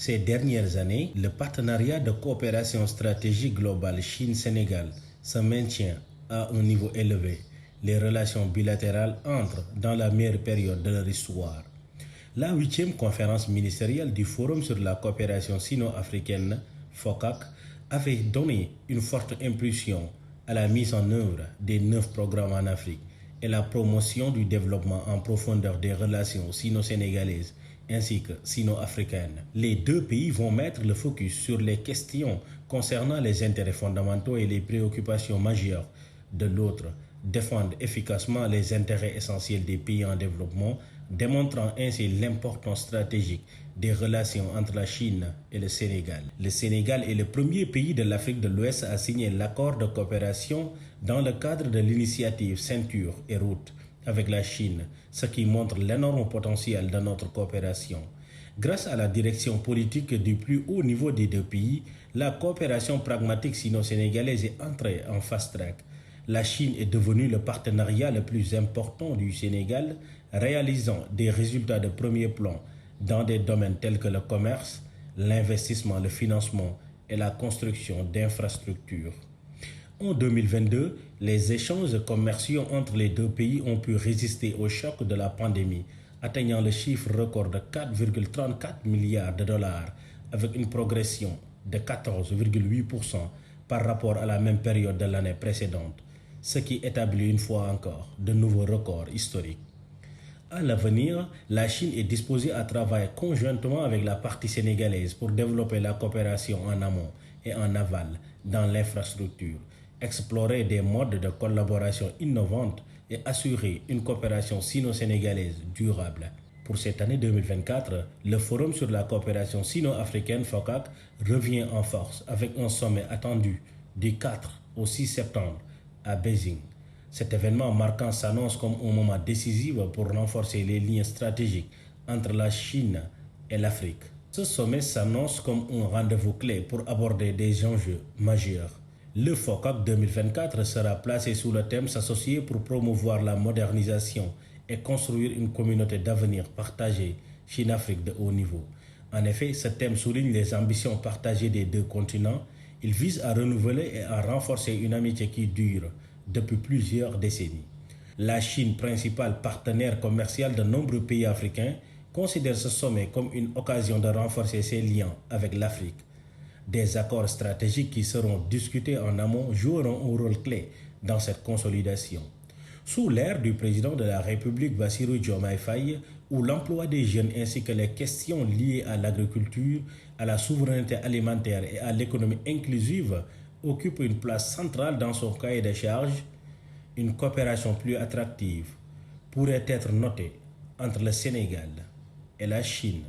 Ces dernières années, le partenariat de coopération stratégique globale Chine-Sénégal se maintient à un niveau élevé. Les relations bilatérales entrent dans la meilleure période de leur histoire. La 8e conférence ministérielle du Forum sur la coopération sino-africaine, FOCAC, avait donné une forte impulsion à la mise en œuvre des 9 programmes en Afrique et la promotion du développement en profondeur des relations sino-sénégalaises ainsi que sino-africaines. Les deux pays vont mettre le focus sur les questions concernant les intérêts fondamentaux et les préoccupations majeures de l'autre, défendre efficacement les intérêts essentiels des pays en développement, démontrant ainsi l'importance stratégique des relations entre la Chine et le Sénégal. Le Sénégal est le premier pays de l'Afrique de l'Ouest à signer l'accord de coopération dans le cadre de l'initiative Ceinture et Route avec la Chine, ce qui montre l'énorme potentiel de notre coopération. Grâce à la direction politique du plus haut niveau des deux pays, la coopération pragmatique sino-sénégalaise est entrée en fast-track. La Chine est devenue le partenariat le plus important du Sénégal, réalisant des résultats de premier plan dans des domaines tels que le commerce, l'investissement, le financement et la construction d'infrastructures. En 2022, les échanges commerciaux entre les deux pays ont pu résister au choc de la pandémie, atteignant le chiffre record de 4,34 milliards de dollars, avec une progression de 14,8% par rapport à la même période de l'année précédente, ce qui établit une fois encore de nouveaux records historiques. À l'avenir, la Chine est disposée à travailler conjointement avec la partie sénégalaise pour développer la coopération en amont et en aval dans l'infrastructure, explorer des modes de collaboration innovantes et assurer une coopération sino-sénégalaise durable. Pour cette année 2024, le Forum sur la coopération sino-africaine FOCAC revient en force avec un sommet attendu du 4 au 6 septembre à Beijing. Cet événement marquant s'annonce comme un moment décisif pour renforcer les liens stratégiques entre la Chine et l'Afrique. Ce sommet s'annonce comme un rendez-vous clé pour aborder des enjeux majeurs. Le FOCAC 2024 sera placé sous le thème s'associer pour promouvoir la modernisation et construire une communauté d'avenir partagée Chine-Afrique de haut niveau. En effet, ce thème souligne les ambitions partagées des deux continents. Il vise à renouveler et à renforcer une amitié qui dure depuis plusieurs décennies. La Chine, principal partenaire commercial de nombreux pays africains, considère ce sommet comme une occasion de renforcer ses liens avec l'Afrique. Des accords stratégiques qui seront discutés en amont joueront un rôle clé dans cette consolidation. Sous l'ère du président de la République Bassirou Diomaye Faye, où l'emploi des jeunes ainsi que les questions liées à l'agriculture, à la souveraineté alimentaire et à l'économie inclusive occupent une place centrale dans son cahier de charges, une coopération plus attractive pourrait être notée entre le Sénégal et la Chine.